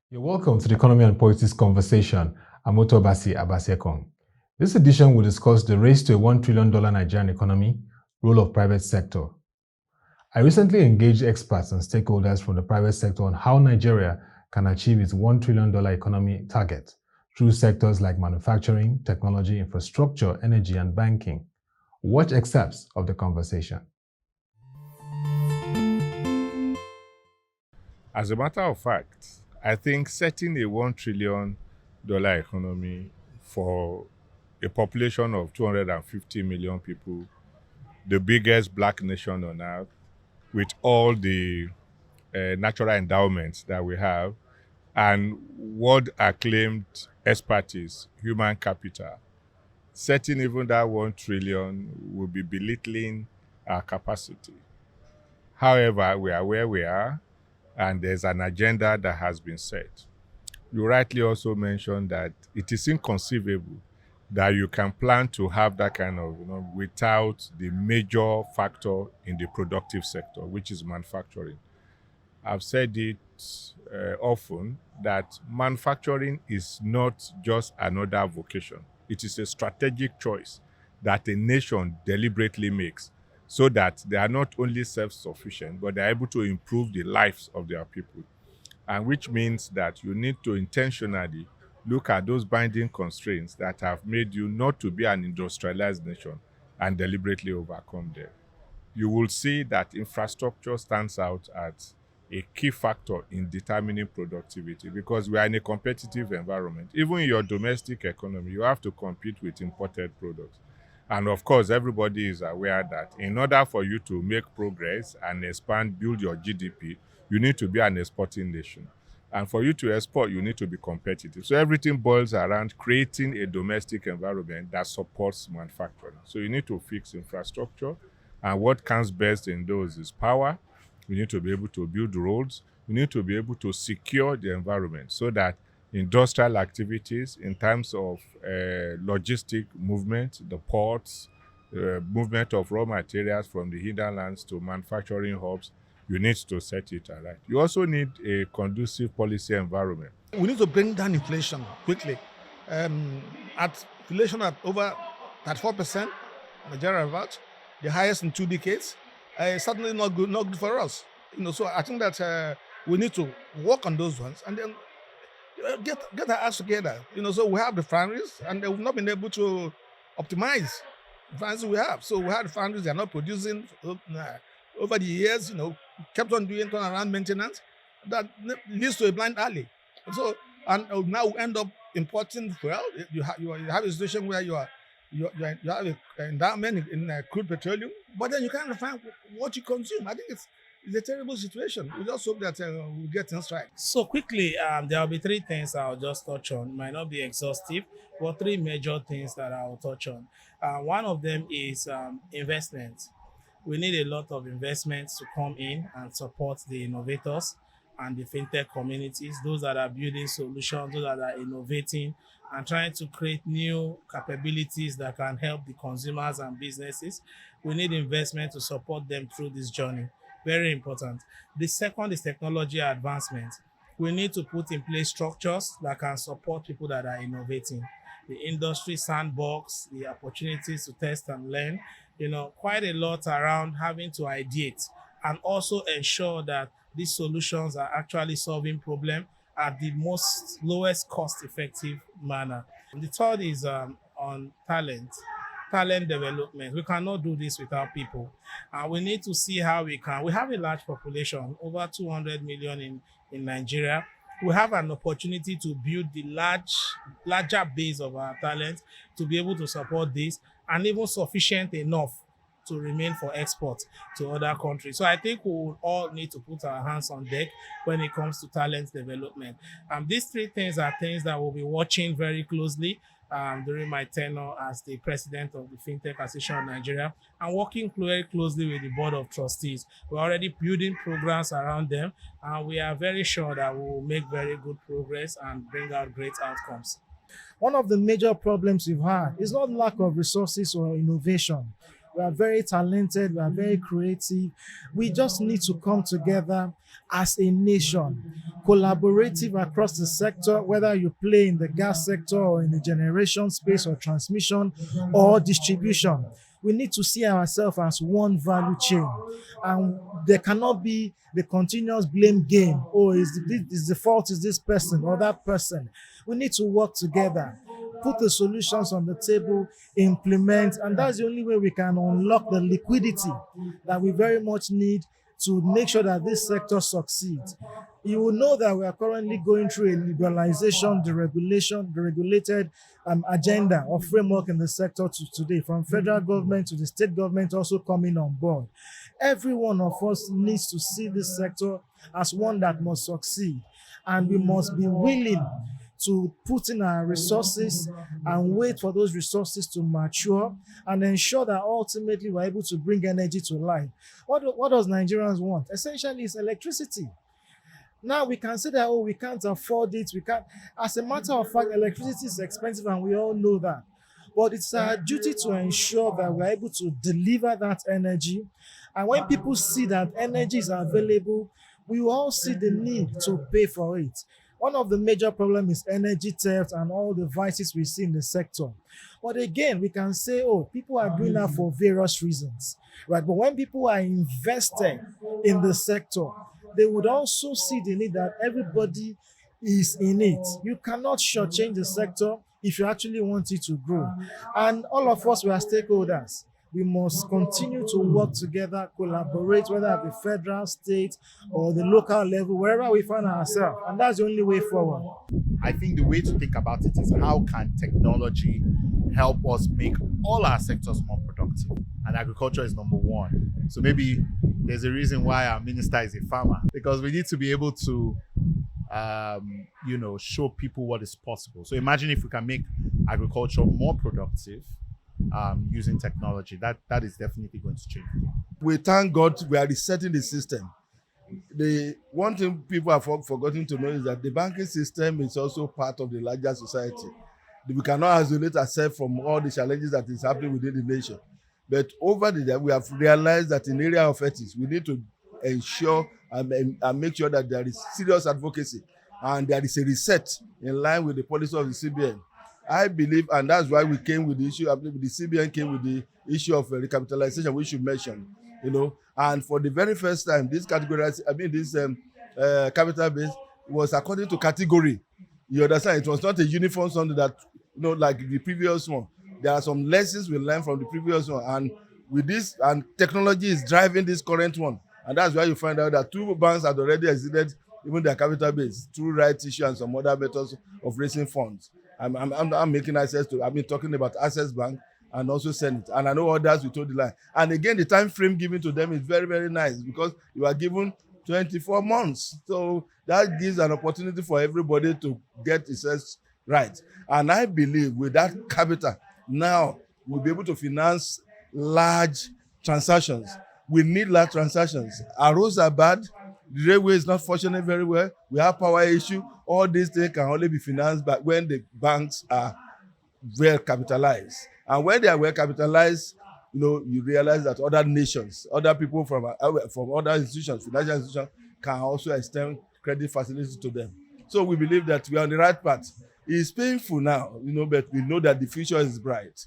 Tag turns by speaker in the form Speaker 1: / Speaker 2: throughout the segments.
Speaker 1: You're welcome to the Economy and Politics Conversation. I'm Ottoabasi Abasiekong. This edition will discuss the race to a $1 trillion Nigerian economy, role of private sector. I recently engaged experts and stakeholders from the private sector on how Nigeria can achieve its $1 trillion economy target through sectors like manufacturing, technology, infrastructure, energy, and banking. Watch excerpts of the conversation.
Speaker 2: As a matter of fact, I think setting a $1 trillion economy for a population of 250 million people, the biggest black nation on earth, with all the natural endowments that we have, and world acclaimed expertise, human capital, setting even that 1 trillion will be belittling our capacity. However, we are where we are, and there's an agenda that has been set. You rightly also mentioned that it is inconceivable that you can plan to have that kind of, without the major factor in the productive sector, which is manufacturing. I've said it often that manufacturing is not just another vocation. It is a strategic choice that a nation deliberately makes so that they are not only self-sufficient, but they're able to improve the lives of their people. And which means that you need to intentionally look at those binding constraints that have made you not to be an industrialized nation and deliberately overcome them. You will see that infrastructure stands out as a key factor in determining productivity because we are in a competitive environment. Even in your domestic economy, you have to compete with imported products. And of course, everybody is aware that in order for you to make progress and expand, build your GDP, you need to be an exporting nation. And for you to export, you need to be competitive. So everything boils around creating a domestic environment that supports manufacturing. So you need to fix infrastructure. And what comes best in those is power. We need to be able to build roads. We need to be able to secure the environment so that industrial activities in terms of logistic movement, the ports, movement of raw materials from the hinterlands to manufacturing hubs, you need to set it right. You also need a conducive policy environment.
Speaker 3: We need to bring down inflation quickly. Inflation at over 34%, Nigeria about the highest in 2 decades. Certainly not good for us. So I think that we need to work on those ones and then get our acts together. So we have the refineries and they've not been able to optimize the refineries we have. So we have refineries they are not producing over the years. Kept on doing turnaround maintenance that leads to a blind alley. So and now we end up importing fuel. You have a situation where you have an endowment in crude petroleum, but then you can't refine what you consume. I think it's a terrible situation. We just hope that we'll get things right.
Speaker 4: So quickly, there will be three things I'll just touch on. Might not be exhaustive, but three major things that I'll touch on. One of them is investment. We need a lot of investments to come in and support the innovators and the fintech communities, those that are building solutions, those that are innovating and trying to create new capabilities that can help the consumers and businesses. We need investment to support them through this journey. Very important. The second is technology advancement. We need to put in place structures that can support people that are innovating. The industry sandbox, the opportunities to test and learn, quite a lot around having to ideate and also ensure that these solutions are actually solving problems at the most lowest cost effective manner. The third is on talent development. We cannot do this without people. We need to see how we have a large population, over 200 million in Nigeria. We have an opportunity to build the larger base of our talent to be able to support this and even sufficient enough to remain for export to other countries. So I think we will all need to put our hands on deck when it comes to talent development. These three things are things that we'll be watching very closely during my tenure as the president of the FinTech Association of Nigeria and working very closely with the Board of Trustees. We're already building programs around them and we are very sure that we will make very good progress and bring out great outcomes.
Speaker 5: One of the major problems we've had is not lack of resources or innovation. We are very talented. We are very creative. We just need to come together as a nation, collaborative across the sector, whether you play in the gas sector or in the generation space or transmission or distribution. We need to see ourselves as one value chain, and there cannot be the continuous blame game. Oh, is the fault is this person or that person? We need to work together, put the solutions on the table, implement, and that's the only way we can unlock the liquidity that we very much need to make sure that this sector succeeds. You will know that we are currently going through a liberalization, deregulated agenda or framework in the sector today, from federal government to the state government also coming on board. Every one of us needs to see this sector as one that must succeed, and we must be willing to put in our resources and wait for those resources to mature and ensure that ultimately we're able to bring energy to life. What does Nigerians want? Essentially, it's electricity. Now we can say that, oh, we can't afford it. We can't. As a matter of fact, electricity is expensive and we all know that. But it's our duty to ensure that we're able to deliver that energy. And when people see that energy is available, we will all see the need to pay for it. One of the major problems is energy theft and all the vices we see in the sector. But again, we can say, oh, people are doing that for various reasons, right? But when people are invested in the sector, they would also see the need that everybody is in it. You cannot shortchange the sector if you actually want it to grow. And all of us, we are stakeholders. We must continue to work together, collaborate, whether at the federal, state, or the local level, wherever we find ourselves. And that's the only way forward.
Speaker 6: I think the way to think about it is, how can technology help us make all our sectors more productive? And agriculture is number one. So maybe there's a reason why our minister is a farmer, because we need to be able to show people what is possible. So imagine if we can make agriculture more productive using technology. That is definitely going to change.
Speaker 3: We thank God we are resetting the system. The one thing people have forgotten to know is that the banking system is also part of the larger society. We cannot isolate ourselves from all the challenges that is happening within the nation. But over the years, we have realized that in the area of ethics, we need to ensure and make sure that there is serious advocacy and there is a reset in line with the policy of the CBN. I believe, and that's why we came with the issue. I believe the CBN came with the issue of recapitalization, which you mentioned. And for the very first time, this capital base was according to category. You understand? It was not a uniform something that, like the previous one. There are some lessons we learned from the previous one, and with this, and technology is driving this current one, and that's why you find out that two banks had already exceeded even their capital base through rights issue and some other methods of raising funds. I'm making access to. I've been talking about Access Bank and also Senate, and I know others will toe the line. And again, the time frame given to them is very, very nice, because you are given 24 months. So that gives an opportunity for everybody to get itself right. And I believe with that capital, now we'll be able to finance large transactions. We need large transactions. Our roads are bad. The railway is not functioning very well. We have power issue. All these things can only be financed by when the banks are well capitalized. And when they are well capitalized, you realize that other nations, other people from other institutions, financial institutions, can also extend credit facilities to them. So we believe that we are on the right path. It's painful now, but we know that the future is bright.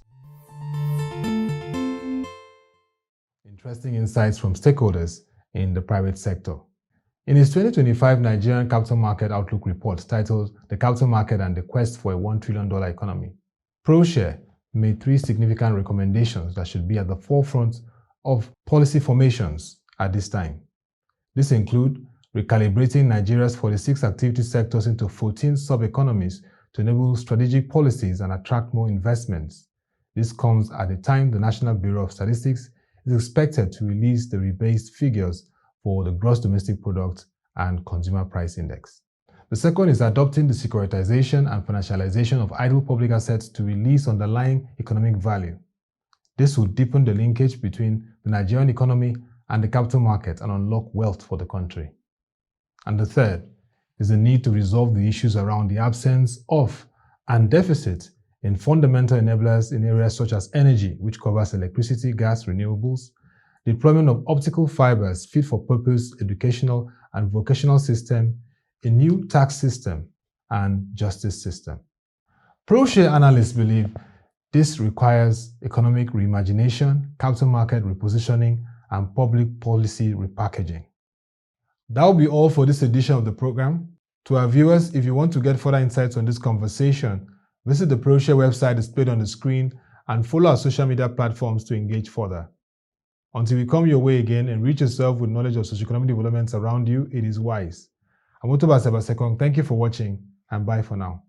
Speaker 1: Interesting insights from stakeholders in the private sector. In his 2025 Nigerian Capital Market Outlook report titled The Capital Market and the Quest for a $1 trillion Economy, Proshare made 3 significant recommendations that should be at the forefront of policy formations at this time. These include recalibrating Nigeria's 46 activity sectors into 14 sub-economies to enable strategic policies and attract more investments. This comes at a time the National Bureau of Statistics is expected to release the rebased figures for the Gross Domestic Product and Consumer Price Index. The second is adopting the securitization and financialization of idle public assets to release underlying economic value. This will deepen the linkage between the Nigerian economy and the capital market and unlock wealth for the country. And the third is the need to resolve the issues around the absence of and deficit in fundamental enablers in areas such as energy, which covers electricity, gas, renewables, deployment of optical fibers, fit-for-purpose educational and vocational system, a new tax system, and justice system. Proshare analysts believe this requires economic reimagination, capital market repositioning, and public policy repackaging. That will be all for this edition of the program. To our viewers, if you want to get further insights on this conversation, visit the Proshare website displayed on the screen and follow our social media platforms to engage further. Until we come your way again, enrich yourself with knowledge of socioeconomic developments around you. It is wise. I'm Ottoabasi Abasiekong. Thank you for watching, and bye for now.